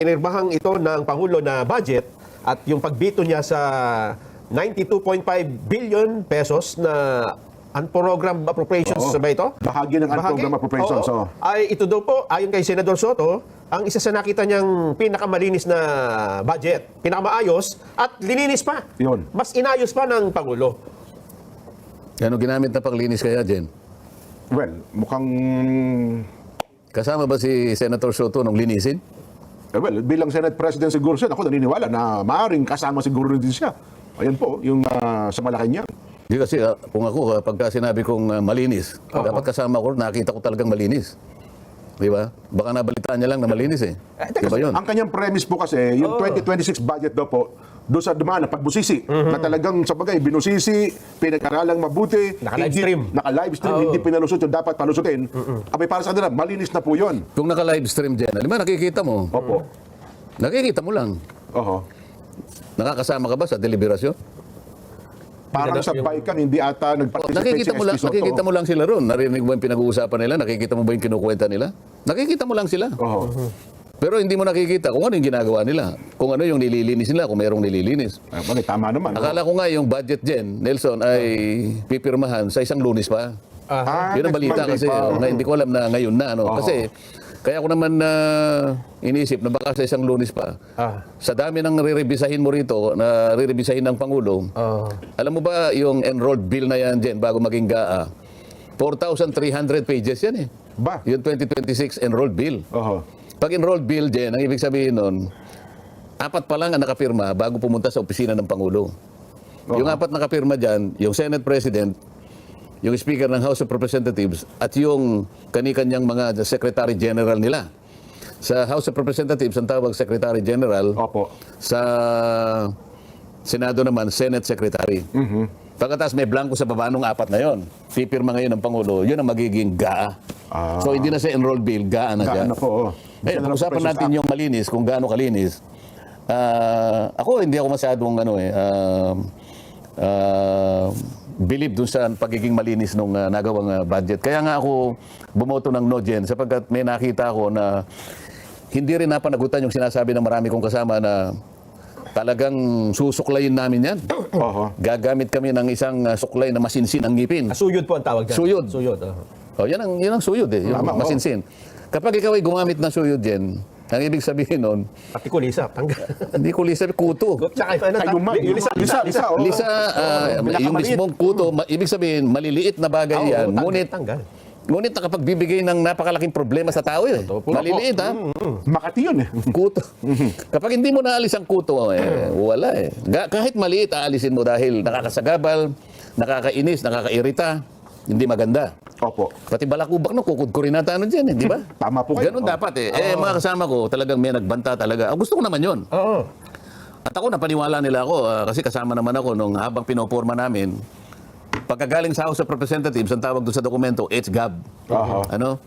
inirmahang ito ng Pangulo na budget at yung pagbito niya sa 92.5 billion pesos na unprogrammed appropriations ba ito? Bahagi ng unprogrammed appropriations. Oo. Ay ito daw po, ayon kay Senador Soto, ang isa sa nakita niyang pinakamalinis na budget, pinakamaayos at lininis pa. Yun. Mas inayos pa ng Pangulo. Ano ginamit na panglinis kaya, Jen? Well, mukhang... Kasama ba si Senator Soto nung linisin? well, bilang Senate President siguro siya, ako naniniwala na maaaring kasama siguro din siya. Ayan po, yung sa Malacanang. Di kasi kung ako, pagka sinabi kong malinis, dapat kasama ko, nakita ko talagang malinis. Di ba? Baka nabalitaan niya lang na malinis eh. Di ba yun? Ang kanyang premise po kasi, yung 2026 budget daw po, doon sa dumaan na pagbusisi, na talagang sa bagay, binusisi, pinag-aralang mabuti, Naka-livestream. Naka-livestream, hindi pinalusot yung dapat palusutin. Abay, para sa kanila, malinis na po yun. Kung naka-live stream dyan, alam mo, nakikita mo. Opo. Nakikita mo lang. Oho. Nakakasama ka ba sa deliberasyon? Parang sa Baikang, hindi ata nag-participate Nakikita mo lang, SP Soto. nakikita mo lang sila ron. Narinig mo yung pinag-uusapan nila? Nakikita mo ba yung kinukwenta nila? Nakikita mo lang sila. Oho. Pero hindi mo nakikita kung ano yung ginagawa nila. Kung ano yung nililinis nila, kung mayroong nililinis. Bagay, tama naman. Akala ko nga yung budget dyan, Nelson, ay pipirmahan sa isang Lunes pa. Yun ang next balita Monday kasi. pa. Hindi ko alam na ngayon na. Ano. Oo. Kasi kaya ko naman inisip na baka sa isang Lunes pa. Sa dami ng re-revisahin mo rito, na re-revisahin ng Pangulo, alam mo ba yung enrolled bill na yan dyan bago maging GAA? 4,300 pages yan eh. Ba? Yung 2026 enrolled bill. Oho. Pag enrolled bill dyan, ang ibig sabihin nun, 4 pa lang ang nakapirma bago pumunta sa opisina ng Pangulo. Yung 4 nakapirma dyan, yung Senate President, yung Speaker ng House of Representatives, at yung kani-kanyang mga Secretary General nila. Sa House of Representatives, ang tawag Secretary General. Opo. Sa Senado naman, Senate Secretary. Pagkatapos may blanco sa baba nung 4 na yon. Pipirma ngayon ng Pangulo, yun ang magiging GAA. So hindi na sa enrolled bill, GAA na dyan. Gaano po, Eh, pag-usapan natin yung malinis, kung gaano kalinis. Ako, hindi ako masyadong believe dun sa pagiging malinis nung nagawang budget. Kaya nga ako bumoto ng no dyan sapagkat may nakita ako na hindi rin napanagutan yung sinasabi ng marami kong kasama na talagang susuklayin namin yan. Gagamit kami ng isang suklay na masinsin ang ngipin. Suyod po ang tawag dyan. Suyod. Suyod. Oh, yan ang suyod eh, yung Tama, masinsin. Kapag ikaw ay gumamit ng suyod yan, ang ibig sabihin nun, Pati kulisa. hindi ko lisa, kuto. Tsaka ano, Ayuman. yung lisa. Oo. Lisa, yung mismong kuto, ibig sabihin, maliliit na bagay yan. Tanggal. Ngunit nakapagbibigay ng napakalaking problema sa tao eh. Maliliit ha. Makati yun eh. Kuto. Kapag hindi mo naalis ang kuto, wala eh. Kahit maliit, aalisin mo dahil nakakasagabal, nakakainis, nakakairita, hindi maganda. Opo. Pati balakubak no, kukudkurin natin ano dyan eh, di ba? Tama po kayo. Ganun dapat eh. Mga kasama ko, talagang may nagbanta talaga. Gusto ko naman yun. Oo. At ako, napaniwala nila ako, kasi kasama naman ako nung habang pinoporma namin, pagkagaling sa House of Representatives, ang tawag doon sa dokumento, HGAB. Ano?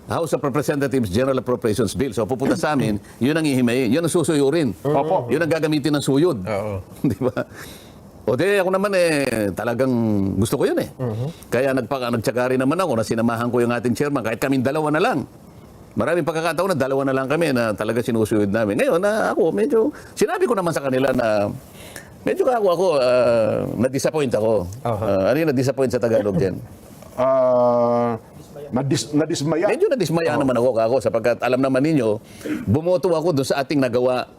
House of Representatives General Appropriations Bill. So pupunta sa amin, yun ang ihimayin, yun ang susuyurin. Opo. Yun ang gagamitin ng suyod. Di ba? O di, ako naman talagang gusto ko yun eh. Kaya nagtsaga rin naman ako na sinamahan ko yung ating chairman, kahit kaming dalawa na lang. Maraming pagkakataon na dalawa na lang kami na talaga sinusuyod namin. Ngayon, ako medyo, sinabi ko naman sa kanila na medyo ako na-disappoint ako. Ano yung na-disappoint sa Tagalog dyan? Nadismaya. Medyo nadismaya naman ako sapagkat alam naman ninyo, bumoto ako doon sa ating nagawa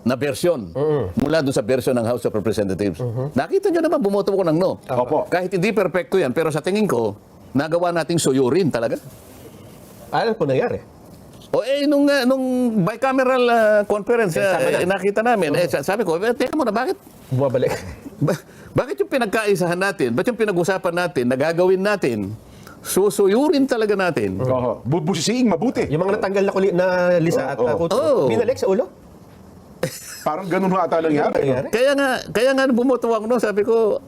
na version mula doon sa version ng House of Representatives. Nakita nyo naman, bumoto ko ng no. Opo. Kahit hindi perfecto yan, pero sa tingin ko, nagawa nating suyurin talaga. Ano po nangyari? O nung bicameral conference, nakita namin, sabi ko, teka muna, bakit? Bumabalik. Bakit yung pinagkaisahan natin, bakit yung pinag-usapan natin, nagagawin natin, susuyurin talaga natin? Bubusisiing mabuti. Yung mga natanggal na lisa at kuto, binalik sa ulo? Parang ganun ho ata nangyari. Kaya nga bumoto ako no, sabi ko,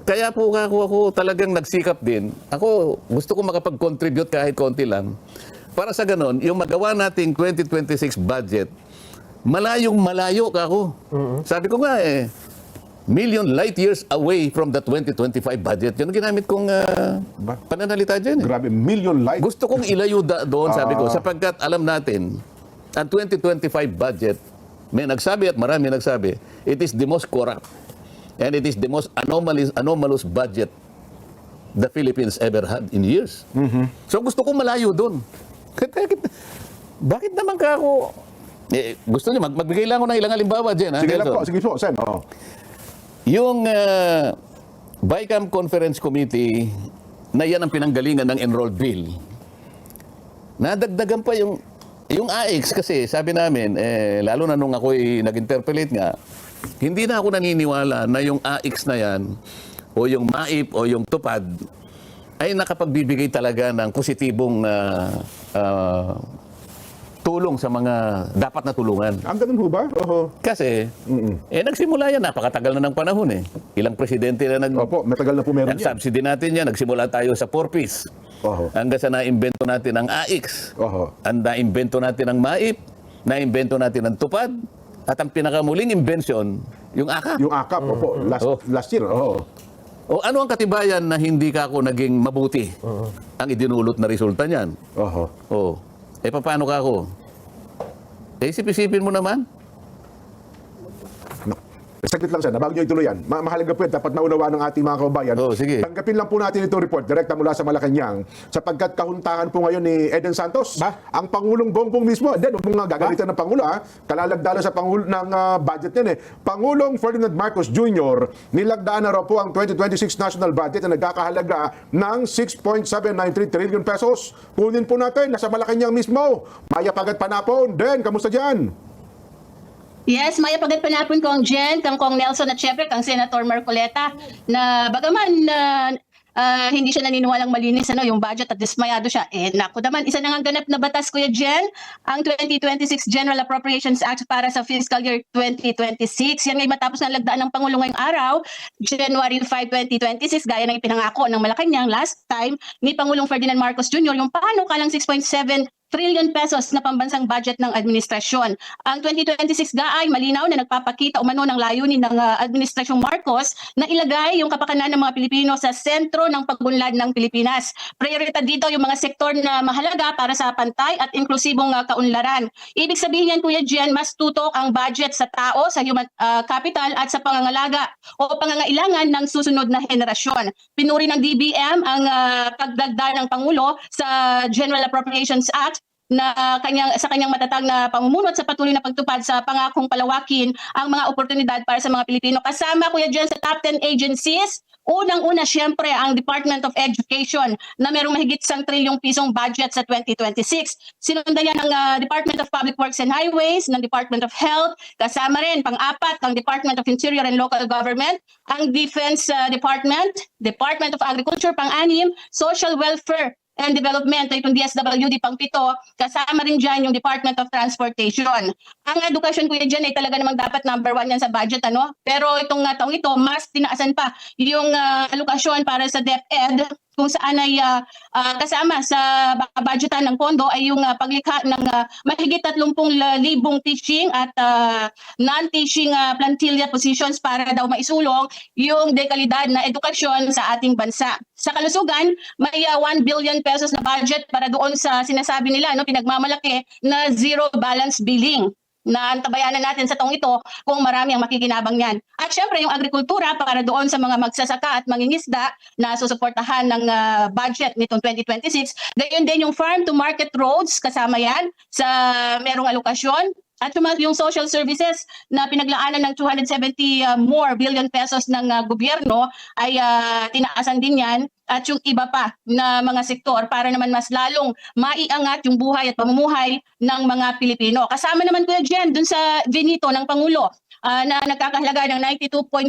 kaya po ako talagang nagsikap din. Ako, gusto ko makapag-contribute kahit konti lang. Para sa ganon, yung magawa nating 2026 budget, malayong malayo ka ako. Sabi ko nga million light years away from the 2025 budget. Yun ang ginamit kong pananalita dyan. Grabe, million light. Gusto kong ilayo doon, sabi ko, sapagkat alam natin, ang 2025 budget, may nagsabi at marami nagsabi, it is the most corrupt and it is the most anomalous budget the Philippines ever had in years. So gusto ko malayo doon. Bakit naman ka ako... gusto niyo, magbigay lang ako ng ilang halimbawa dyan. Sige lang po, sige po, Sen. Oo. Yung BICAM Conference Committee, na yan ang pinanggalingan ng enrolled bill. Nadagdagan pa yung AIX kasi sabi namin, lalo na nung ako'y nag-interpolate nga, hindi na ako naniniwala na yung AIX na yan, o yung MAIP o yung TUPAD, ay nakapagbibigay talaga ng positibong tulong sa mga dapat na tulungan. Ang ganun ho ba? Oho. Kasi, nagsimula yan, napakatagal na ng panahon eh. Ilang presidente na Opo, matagal na po meron yan. subsidy natin yan. Nagsimula tayo sa 4-piece. Oho. Hanggang sa naimbento natin ang AIX. Oho. Ang naimbento natin ang MAIP. Naimbento natin ang TUPAD. At ang pinakamuling invention, yung AKAP. Yung AKAP, opo, last year. Oho. O ano ang katibayan na hindi ka ako naging mabuti ang idinulot na resulta niyan? Oho. O, paano ka ako? Isip-isipin mo naman. Saglit lang, Sen. Bago nyo ituloy yan. Mahalaga po yan. Dapat maunawa ng ating mga kababayan. Oo, sige. Tanggapin lang po natin itong report direkta mula sa Malacanang sapagkat kahuntahan po ngayon ni Eden Santos. Ang Pangulong Bongbong mismo. Then, huwag mong gagalitan ng Pangulo. Kalalagdala sa Pangulo ng budget yan. Pangulong Ferdinand Marcos Jr. nilagdaan na raw po ang 2026 national budget na nagkakahalaga ng 6.793 trillion pesos. Kunin po natin. Nasa Malacanang mismo. Maya Pagat Panapon. Den, kamusta dyan? Yes, maya pagkat panapon ko ang Jen, kang Nelson at syempre kang Senator Marcoleta na bagaman hindi siya naniniwalang malinis yung budget at dismayado siya. Naku naman, isa na nga ganap na batas, Kuya Jen, ang 2026 General Appropriations Act para sa fiscal year 2026. Yan ngay matapos na lagdaan ng Pangulo ngayong araw, January 5, 2026, gaya ng ipinangako ng Malacanang last time ni Pangulong Ferdinand Marcos Jr. yung panukalang 6.7 trillion pesos na pambansang budget ng administrasyon. Ang 2026 ay malinaw na nagpapakita umano ng layunin ng administrasyong Marcos na ilagay yung kapakanan ng mga Pilipino sa sentro ng pag-unlad ng Pilipinas. Prioridad dito yung mga sektor na mahalaga para sa pantay at inklusibong kaunlaran. Ibig sabihin yan, Kuya Jen, mas tutok ang budget sa tao, sa human capital at sa pangangalaga o pangangailangan ng susunod na henerasyon. Pinuri ng DBM ang pagdagdag ng Pangulo sa General Appropriations Act na sa kanyang matatag na pamumuno at sa patuloy na pagtupad sa pangakong palawakin ang mga oportunidad para sa mga Pilipino. Kasama, Kuya Jen, sa top 10 agencies, unang-una siyempre ang Department of Education na merong mahigit 1 trilyong pisong budget sa 2026. Sinundan yan ng Department of Public Works and Highways, ng Department of Health, kasama rin pang-apat ang Department of Interior and Local Government, ang Defense Department, Department of Agriculture, pang-anim, Social Welfare and Development, itong DSWD pang-pito, kasama rin dyan yung Department of Transportation. Ang edukasyon, Kuya Jen, ay talaga namang dapat number 1 yan sa budget, Pero itong taong ito, mas tinaasan pa yung alokasyon para sa DepEd, kung saan ay kasama sa budgetan ng pondo ay yung paglikha ng mahigit 30,000 teaching at non-teaching plantilla positions para daw maisulong yung dekalidad na edukasyon sa ating bansa. Sa kalusugan, may 1 billion pesos na budget para doon sa sinasabi nila, pinagmamalaki na zero balance billing, na antabayanan natin sa taong ito kung marami ang makikinabang niyan. At syempre yung agrikultura para doon sa mga magsasaka at mangingisda na susuportahan ng budget nitong 2026. Gayon din yung farm to market roads, kasama yan sa merong alokasyon. At yung social services na pinaglaanan ng 270 more billion pesos ng gobyerno ay tinaasan din yan. At yung iba pa na mga sektor para naman mas lalong maiangat yung buhay at pamumuhay ng mga Pilipino. Kasama naman, Kuya Jen, dun sa vinito ng Pangulo na nagkakahalaga ng 92.5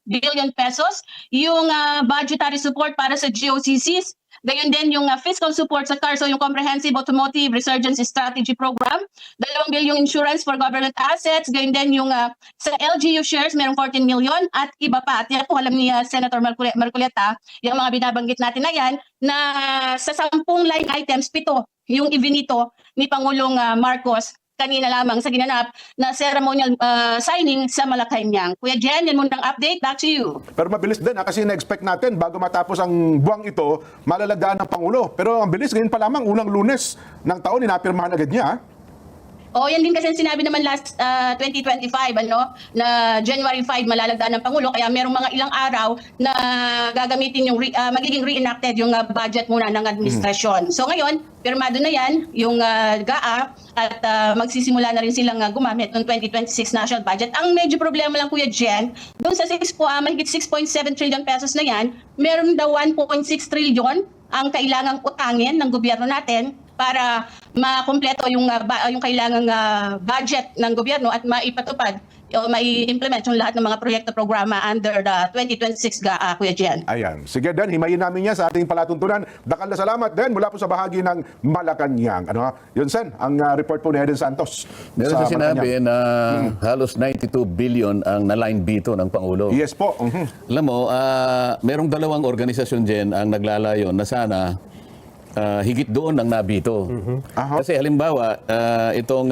billion pesos, yung budgetary support para sa GOCCs, gayon din yung fiscal support sa CARSO, yung Comprehensive Automotive Resurgence Strategy Program, 2 bilyong insurance for government assets, gayon din yung sa LGU shares, merong 14 million at iba pa. At yan po alam ni Senator Marcoleta, yung mga binabanggit natin na yan, na sa 10 line items, 7 yung ibinito ni Pangulong Marcos kanina lamang sa ginanap na ceremonial signing sa Malacanang. Kuya Jen, yan munang update. Back to you. Pero mabilis din kasi na-expect natin bago matapos ang buwang ito, malalagdaan ng Pangulo. Pero ang bilis, ngayon pa lamang, unang Lunes ng taon, inapirmahan agad niya. O yan din kasi ang sinabi naman last 2025 na January 5 malalagdaan ng Pangulo, kaya merong mga ilang araw na gagamitin yung magiging reenacted yung budget muna ng administrasyon. So ngayon, pirmado na yan yung GAA at magsisimula na rin silang gumamit ng 2026 national budget. Ang medyo problema lang Kuya Jen, doon sa mahigit 6.7 trillion pesos na yan, meron daw 1.6 trillion ang kailangang utangin ng gobyerno natin para makumpleto yung kailangang budget ng gobyerno at maipatupad o mai-implement yung lahat ng mga proyekto programa under the 2026 GAA, Kuya Jen. Ayan. Sige, Dan, himayin namin yan sa ating palatuntunan. Dakal na salamat, Dan, mula po sa bahagi ng Malacanang. Yun, Sen, ang report po ni Eden Santos. Meron sa sa sinabi Malacanang. na halos 92 billion ang na-line veto ng Pangulo. Yes po. Alam mo, merong dalawang organisasyon dyan ang naglalayon na sana higit doon ang nabito. Aha. Kasi halimbawa, itong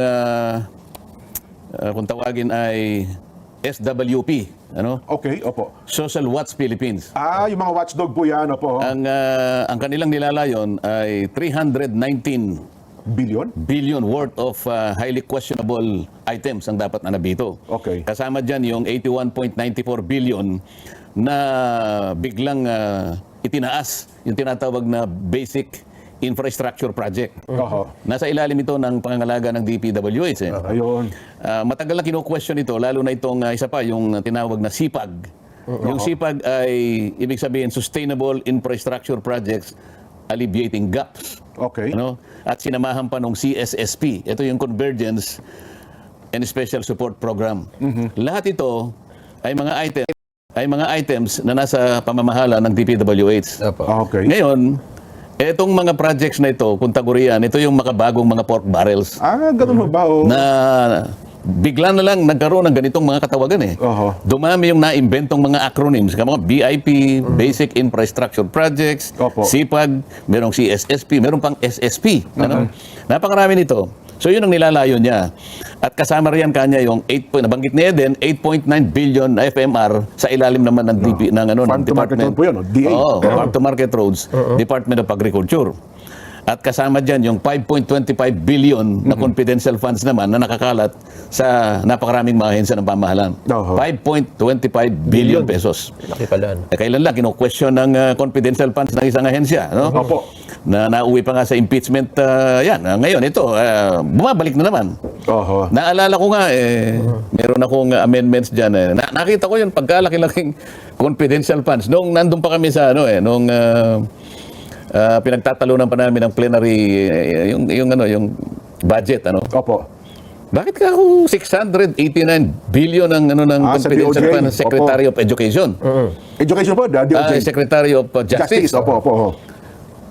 kung tawagin ay SWP, Okay, opo. Social Watch Philippines. Yung mga watchdog po yan, opo. Ang kanilang nilalayon ay 319 billion worth of highly questionable items ang dapat na nabito. Okay. Kasama dyan yung 81.94 billion na biglang itinaas, yung tinatawag na basic infrastructure project. Nasa ilalim ito ng pangangalaga ng DPWH. Ayun. Matagal na kino-question ito, lalo na itong isa pa, yung tinawag na SIPAG. Yung SIPAG ay ibig sabihin Sustainable Infrastructure Projects Alleviating Gaps. Okay. At sinamahan pa ng CSSP. Ito yung Convergence and Special Support Program. Lahat ito ay mga items na nasa pamamahala ng DPWH. Okay. Ngayon, etong mga projects na ito, kung tagurian, ito yung makabagong mga pork barrels Ganun mo ba? na bigla na lang nagkaroon ng ganitong mga katawagan Dumami yung naimbentong mga acronyms, mga BIP, Basic Infrastructure Projects, Opo. SIPAG, merong CSSP, meron pang SSP. Napakarami nito. So yun ang nilalayo niya. At kasama riyan kanya yung nabanggit ni Eden, 8.9 billion na FMR sa ilalim naman ng DP ng Farm ng to Market Department. Road po yun, DA. Farm to Market Roads, Department of Agriculture. At kasama dyan yung 5.25 billion na confidential funds naman na nakakalat sa napakaraming mga ahensya ng pamahalaan. 5.25 billion pesos. Laki pala. Kailan lang kino-question ng confidential funds ng isang ahensya, Opo. na nauwi pa nga sa impeachment yan. Ngayon ito, bumabalik na naman. Naalala ko nga meron akong amendments diyan nakita ko yung pagkalaki-laking confidential funds nung nandun pa kami sa nung pinagtatalunan pa namin ng plenary yung budget Opo. Bakit ka ako 689 billion ng ng confidential DOJ. fund ng Secretary of Education? Education po, DOJ. Secretary of Justice. Opo.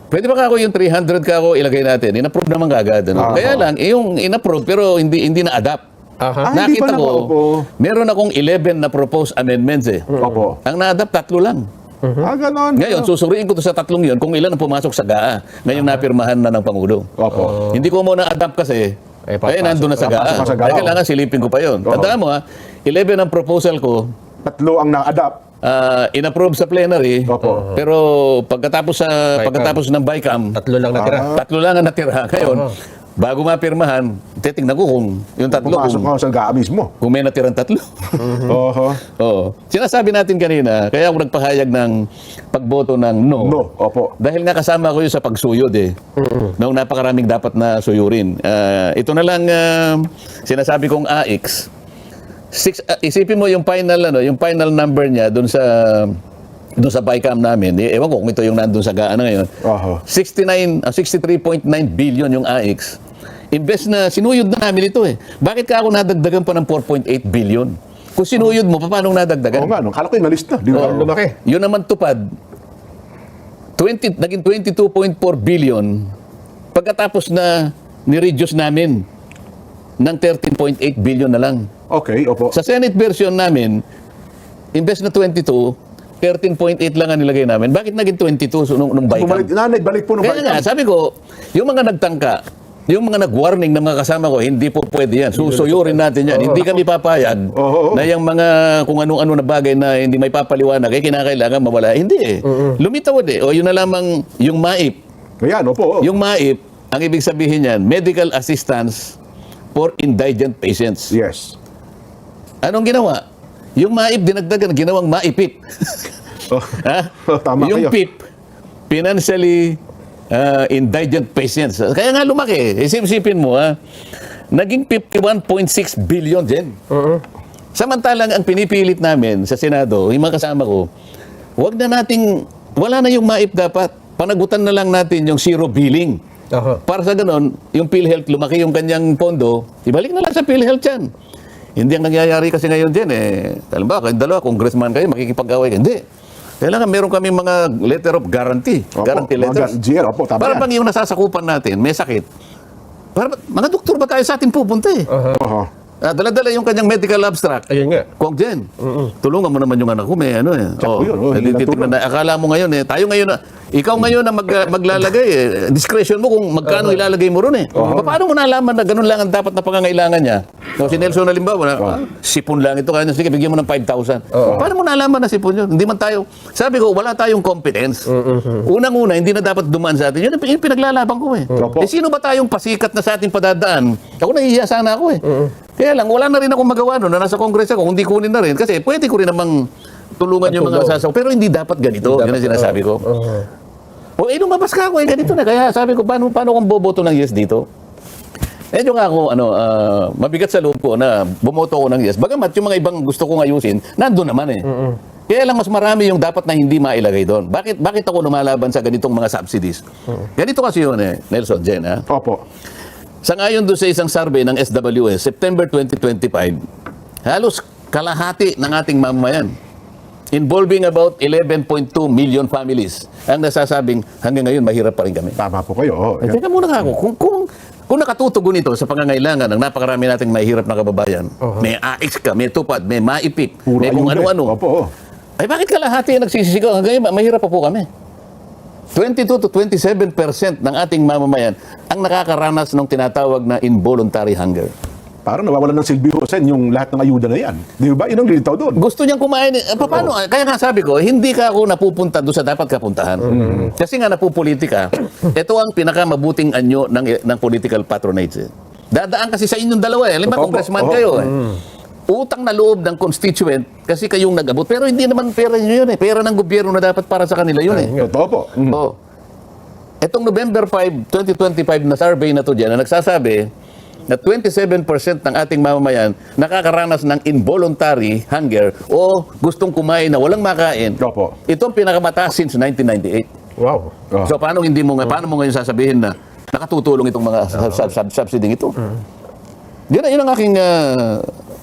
Pwede ba ako yung 300 ka ako ilagay natin? In-approve naman kagad. Kaya lang, yung in-approve pero hindi na-adapt. Hindi Nakita pa ko, opo. meron akong 11 na proposed amendments Opo. Ang na-adapt, 3 lang. Ganon. Ngayon, susuriin ko to sa 3 yun kung ilan ang pumasok sa GAA. Ngayon napirmahan na ng Pangulo. Opo. Hindi ko muna adapt kasi nandun na sa GAA. papasok sa GAA. Kaya kailangan silipin ko pa yun. Tandaan mo 11 ang proposal ko, 3 ang na-adapt. in-approve sa plenary. Opo. Pero pagkatapos ng BICAM, 3 lang natira. 3 lang ang natira. Ngayon, bago mapirmahan, titingnan ko kung yung 3 Pumasok ko sa GAA mismo. kung may natirang 3. Oo. Sinasabi natin kanina, kaya ako nagpahayag ng pagboto ng no. No, opo. Dahil nga kasama ko yun sa pagsuyod Noong napakaraming dapat na suyurin. Ito na lang sinasabi kong AX. Isipin mo yung final number niya doon sa BICAM namin. Ewan ko kung ito yung nandun sa GAA na ngayon. 63.9 billion yung AX. Imbes na sinuyod na namin ito Bakit ka ako nadagdagan pa ng 4.8 billion? Kung sinuyod mo, paano nadagdagan? Oo nga, kala ko yung na-list na. Di ba? Lumaki. Yun naman tupad, naging 22.4 billion pagkatapos na ni-reduce namin ng 13.8 billion na lang. Okay, opo. Sa Senate version namin, imbes na 22, 13.8 lang ang nilagay namin. Bakit naging 22 nung BICAM? Balik po nung Kaya nga, sabi ko, yung mga nagtangka, yung mga nag-warning ng mga kasama ko, hindi po pwede yan. Susuyurin natin yan. Hindi kami papayag na yung mga kung anong-ano na bagay na hindi may papaliwanag, kinakailangan mawala. Hindi Lumitawad O yun na lamang yung MAIP. Ayan, opo. Yung MAIP, ang ibig sabihin yan, Medical Assistance for indigent patients. Yes. Anong ginawa? Yung MAIP dinagdagan, ginawang MAIPIP. Oh, Ha? tama Yung kayo. PIP, financially indigent patients. Kaya nga lumaki. Isip-isipin mo, naging 51.6 billion din. Samantalang ang pinipilit namin sa Senado, yung mga kasama ko, wala na yung MAIP dapat. Panagutan na lang natin yung zero billing. Para sa ganon, yung PhilHealth, lumaki yung kanyang pondo, ibalik na lang sa PhilHealth yan. Hindi ang nangyayari kasi ngayon dyan alam ba, kayong dalawa, congressman kayo, makikipag-away. Hindi. Kailangan meron kami mga letter of guarantee. Opo, Guarantee letters. GL, opo, tama Para yan. bang yung nasasakupan natin, may sakit. Mga doktor ba tayo sa atin pupunta Oho. Dala-dala yung kanyang medical abstract. Ayun nga. Kung Jen, tulungan mo naman yung anak ko, may ano Tsaka yun, hindi na titignan na. Akala mo ngayon tayo ngayon ikaw ngayon na maglalagay discretion mo kung magkano ilalagay mo ron Paano mo nalaman na ganun lang ang dapat na pangangailangan niya? Si Nelson halimbawa, sipon lang ito, kanya sige, bigyan mo ng 5,000. Paano mo nalaman na sipon yun? Hindi man tayo, sabi ko, wala tayong competence. Unang-una, hindi na dapat dumaan sa atin. Yun yung pinaglalaban ko Opo. sino ba tayong pasikat na sa ating padadaan? Ako nahihiya sana ako Kaya lang, wala na rin akong magawa na nasa Congress ako, hindi kunin na rin. Kasi pwede ko rin namang tulungan yung mga sasaw. Pero hindi dapat ganito. Yun ang sinasabi ko. Lumabas ka ako, ganito na. Kaya sabi ko, paano kung boboto ng yes dito? Medyo nga ako, mabigat sa loob ko na bumoto ko ng yes. Bagamat yung mga ibang gusto kong ayusin, nandun naman Kaya lang mas marami yung dapat na hindi mailagay doon. Bakit ako lumalaban sa ganitong mga subsidies? Ganito kasi yun Nelson, Jen, Opo. Sangayon doon sa isang survey ng SWS, September 2025, halos kalahati ng ating mamamayan, involving about 11.2 million families, ang nasasabing hanggang ngayon mahirap pa rin kami. Tama po kayo. Teka muna nga ako, kung nakatutugon ito sa pangangailangan ng napakarami nating mahirap na kababayan, may AX ka, may tupad, may maipip, Puro may kung ayuda. ano-ano, Opo. ay bakit kalahati ang nagsisisigaw? Hanggang ngayon mahirap pa po kami. 22 to 27% ng ating mamamayan ang nakakaranas ng tinatawag na involuntary hunger. Parang nawawalan ng silbi Sen yung lahat ng ayuda na yan. Di ba? Yun ang lilitaw doon. Gusto niyang kumain. Paano? Kaya nga sabi ko, hindi ka ako napupunta doon sa dapat kapuntahan. Kasi nga napupolitika, ito ang pinakamabuting anyo ng political patronage. Dadaan kasi sa inyong dalawa. Alam ba, Opo, congressman opo. kayo. Utang na loob ng constituent kasi kayong nag-abot. Pero hindi naman pera niyo yun Pera ng gobyerno na dapat para sa kanila yun Totoo po. Oh. Etong November 5, 2025 na survey na to dyan, na nagsasabi na 27% ng ating mamamayan nakakaranas ng involuntary hunger o gustong kumain na walang makain. Opo. Ito ang pinakamataas since 1998. Wow. So paano paano mo ngayon sasabihin na nakatutulong itong mga subsidy ito? Yun ang aking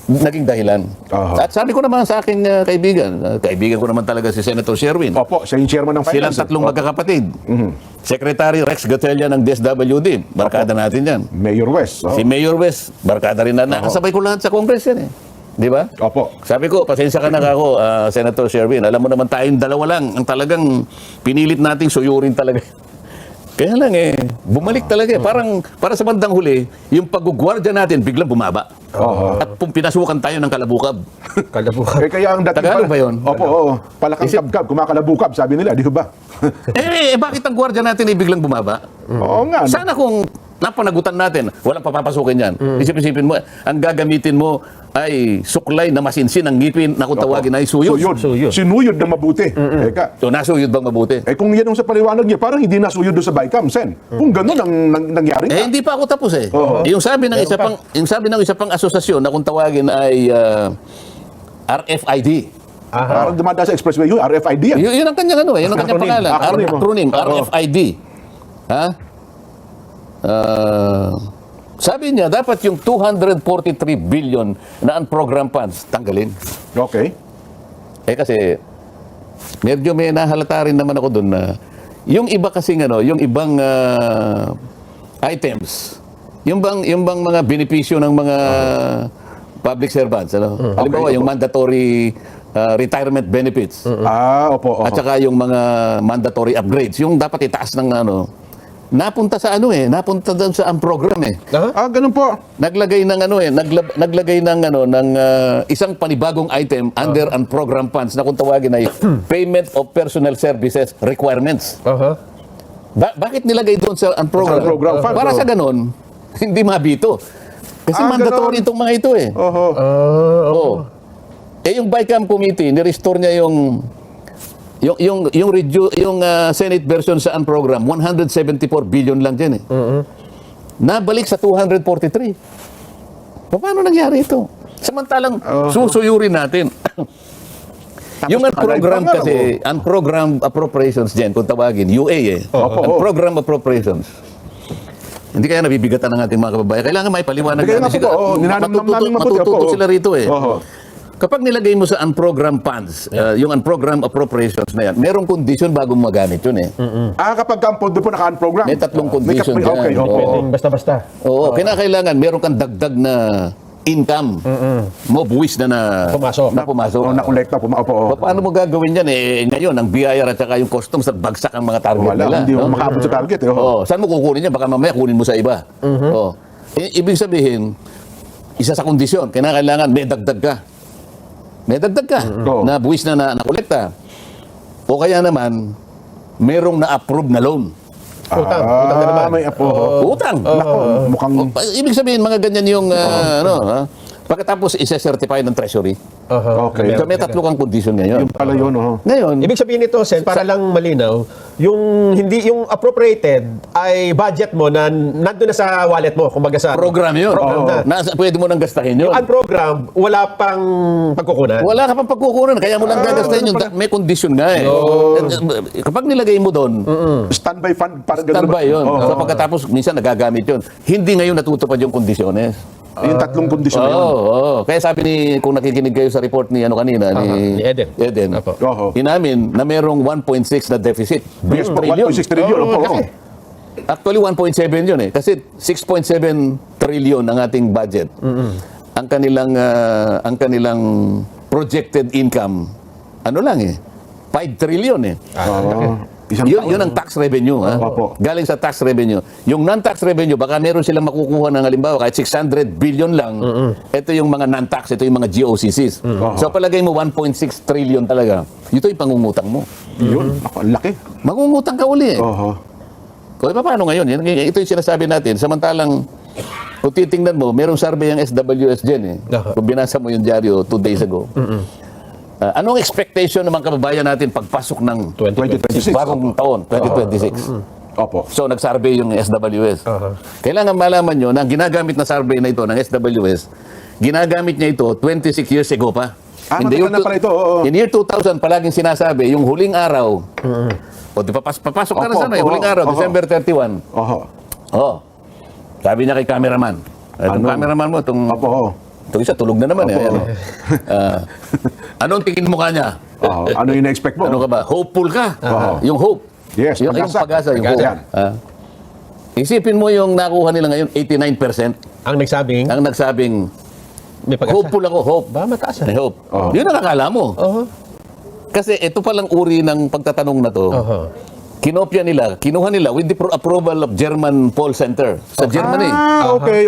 naging dahilan. At sabi ko naman sa aking kaibigan ko naman talaga si Senator Sherwin. Opo, siya yung chairman ng Silang finance. tatlong magkakapatid. Secretary Rex Gatella ng DSWD, barkada natin yan. Mayor West. Si Mayor West, barkada rin na. Nakasabay ko lahat sa Congress yan Di ba? Opo. Sabi ko, pasensya ka na ako, Senator Sherwin. Alam mo naman tayong dalawa lang ang talagang pinilit nating suyurin talaga. Kaya lang bumalik talaga Parang para sa bandang huli, yung paggugwardya natin biglang bumaba. At pinasukan tayo ng kalabukab. Kalabukan. Kaya ang dating Tagalog ba yun? Opo, palakang kabkab, kumakalabukab, sabi nila, di ba? Bakit ang gwardya natin ay biglang bumaba? Oo nga. Sana kung napanagutan natin, walang papapasukin yan. Isip-isipin mo, ang gagamitin mo ay suklay na masinsin ang ngipin na kung tawagin ay suyod. Suyod. Sinuyod na mabuti. Eka. So, nasuyod bang mabuti? Kung yan ang sa paliwanag niya, parang hindi nasuyod doon sa BICAM, Sen. Kung ganun ang nangyari. Hindi pa ako tapos Yung sabi ng isa pang asosasyon na kung tawagin ay RFID. Parang dumadaan sa expressway yun, RFID yan. Yun ang kanyang yun ang kanyang pangalan. Acronym, RFID. Ha? Sabi niya, dapat yung 243 billion na unprogrammed funds, tanggalin. Okay. Kasi, medyo may nahalata rin naman ako doon na, yung iba kasing yung ibang items, yung bang mga benepisyo ng mga public servants, halimbawa, yung mandatory retirement benefits, Opo. at saka yung mga mandatory upgrades, yung dapat itaas ng napunta sa napunta doon sa program Ganun po. Naglagay ng naglagay ng isang panibagong item under ang program funds na kung tawagin ay payment of personal services requirements. Bakit nilagay doon sa program? Sa program fund, Para sa ganon, hindi mabito. Kasi Ah, mandatory ganon. itong mga ito eh. Oho. Oo. Eh yung BICAM committee, ni-restore niya yung Senate version sa program, 174 billion lang dyan eh. Nabalik sa 243. Paano nangyari ito? Samantalang susuyurin natin. Yung program alive pa nga, kasi, unprogrammed appropriations dyan, kung tawagin, UA eh. Unprogrammed appropriations. Hindi kaya nabibigatan ng ating mga kababayan. Kailangan may paliwanag Kaya nga po, ninanamnam namin mabuti, matututo opo. sila rito eh. Oho. Kapag nilagay mo sa unprogrammed funds, yung unprogrammed appropriations na yan, merong condition bago mo magamit yun eh. Kapag ang pondo po naka-unprogram. May tatlong condition Okay, dyan. opo. Oo. Basta-basta. Oo, kinakailangan meron kang dagdag na income mo buwis na Pumasok. na pumasok. Nakolekta po. Opo. Paano mo gagawin yan eh? Ngayon, ang BIR at saka yung customs nagbagsak ang mga target Wala, nila. hindi mo no? makaabot sa target. Saan mo kukunin yan? Baka mamaya kunin mo sa iba. Ibig sabihin, isa sa kondisyon, kinakailangan may dagdag ka. May dagdag ka na buwis na nakolekta. O kaya naman, merong na-approve na loan. Utang na naman. May apo. Utang. Nako, mukhang... Ibig sabihin, mga ganyan yung, pagkatapos isa-certify ng Treasury. Okay. So, may tatlo kang condition ngayon. Yung pala yun, Ngayon, Ibig sabihin nito, Sen, para lang malinaw, yung appropriated ay budget mo na nandun na sa wallet mo, kumbaga sa program yun. Program na. Pwede mo nang gastahin yun. Ang program, wala pang pagkukunan. Wala ka pang pagkukunan, kaya mo lang gagastahin yun. May condition nga eh. Kapag nilagay mo doon, standby fund. Parang standby yun. So, pagkatapos, minsan nagagamit yun. Hindi ngayon natutupad yung kondisyones. Yung tatlong kondisyon na yun. Oo. Kaya sabi kung nakikinig kayo sa report ni kanina, ni Eden. Apo. Inamin na merong 1.6 na deficit. Yes po, Trillion. 1.6 trillion. Opo. Actually, 1.7 yun eh. Kasi 6.7 trillion ang ating budget. Ang kanilang projected income, ano lang eh, 5 trillion eh. Yun ang tax revenue. Opo. Galing sa tax revenue. Yung non-tax revenue, baka meron silang makukuha ng halimbawa, kahit 600 billion lang, ito yung mga non-tax, ito yung mga GOCCs. So palagay mo 1.6 trillion talaga. Ito yung pangungutang mo. Yun. Ako, ang laki. Mangungutang ka uli eh. Oho. Kung paano ngayon? Ito yung sinasabi natin. Samantalang, kung titingnan mo, merong survey ang SWS dyan eh. Kung binasa mo yung dyaryo 2 days ago. Anong expectation ng mga kababayan natin pagpasok ng 2026. bagong taon, 2026? Opo. So, nag-survey yung SWS. Kailangan malaman nyo na ang ginagamit na survey na ito ng SWS, ginagamit niya ito 26 years ago pa. Matagal na pala ito. In year 2000, palaging sinasabi, yung huling araw, o di papasok ka na sana, yung huling araw, December 31. Oho. Sabi niya kay cameraman, itong cameraman mo, itong isa, tulog na naman. Anong tingin mo kanya? Ano yung na-expect mo? Ano ka ba? Hopeful ka. Yung hope. Yes, yung pag-asa. pag-asa, yung Pag-asa. hope. Isipin mo yung nakuha nila ngayon, 89%. Ang nagsabing, Ang nagsabing, may pag-asa. hopeful ako, hope. Ba, mataas May ah. hope. Yun ang akala mo. Kasi ito palang uri ng pagtatanong na to, kinopya nila, kinuha nila with the approval of German Poll Center sa Germany. Okay.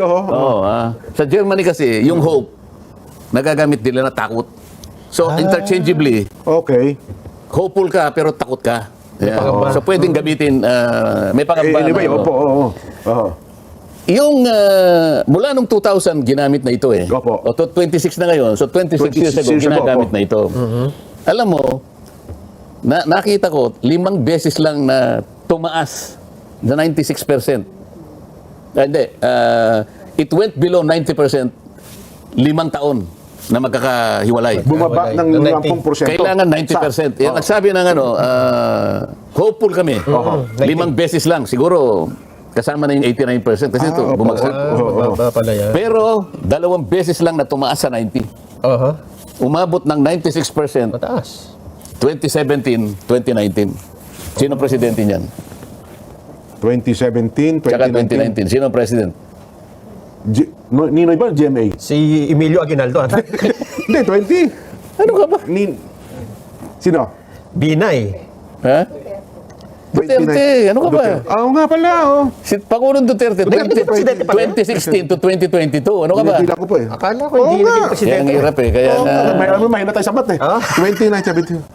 Sa Germany kasi, yung hope, nagagamit nila na takot. So, interchangeably, Okay. hopeful ka pero takot ka. Yeah. pangamba. So, pwedeng gamitin, may pangamba. Anyway, na, opo. Yung mula nung 2000 ginamit na ito eh. Opo. O 26 na ngayon. So 26 years 26 ago years ago, ginagamit opo. na ito. Alam mo, nakita ko 5 beses lang na tumaas na 96%. Hindi, it went below 90% 5 taon na magkakahiwalay. Bumaba ng 50%. Kailangan 90%. Yan ang sabi ng hopeful kami. 5 beses lang. Siguro kasama na yung 89% kasi ito bumagsak. Ba pala yan. Pero 2 beses lang na tumaas sa 90. Umabot ng 96% Mataas. 2017, 2019. Sino presidente niyan? 2017, Tsaka 2019. 2019. Sino president? Ninoy ba? GMA? Si Emilio Aguinaldo ata. Hindi, 20. Ano ka ba? Sino? Binay. Ha? Duterte, ano ka ba? Oo nga pala, Si Pangulong Duterte, presidente pa rin? 2016 to 2022. Ano ka ba? Hindi ko po eh. Akala ko Oo hindi nga. naging Kaya presidente. ang hirap eh. Kaya nga, Mahina tayo sa mat eh. 29, 17.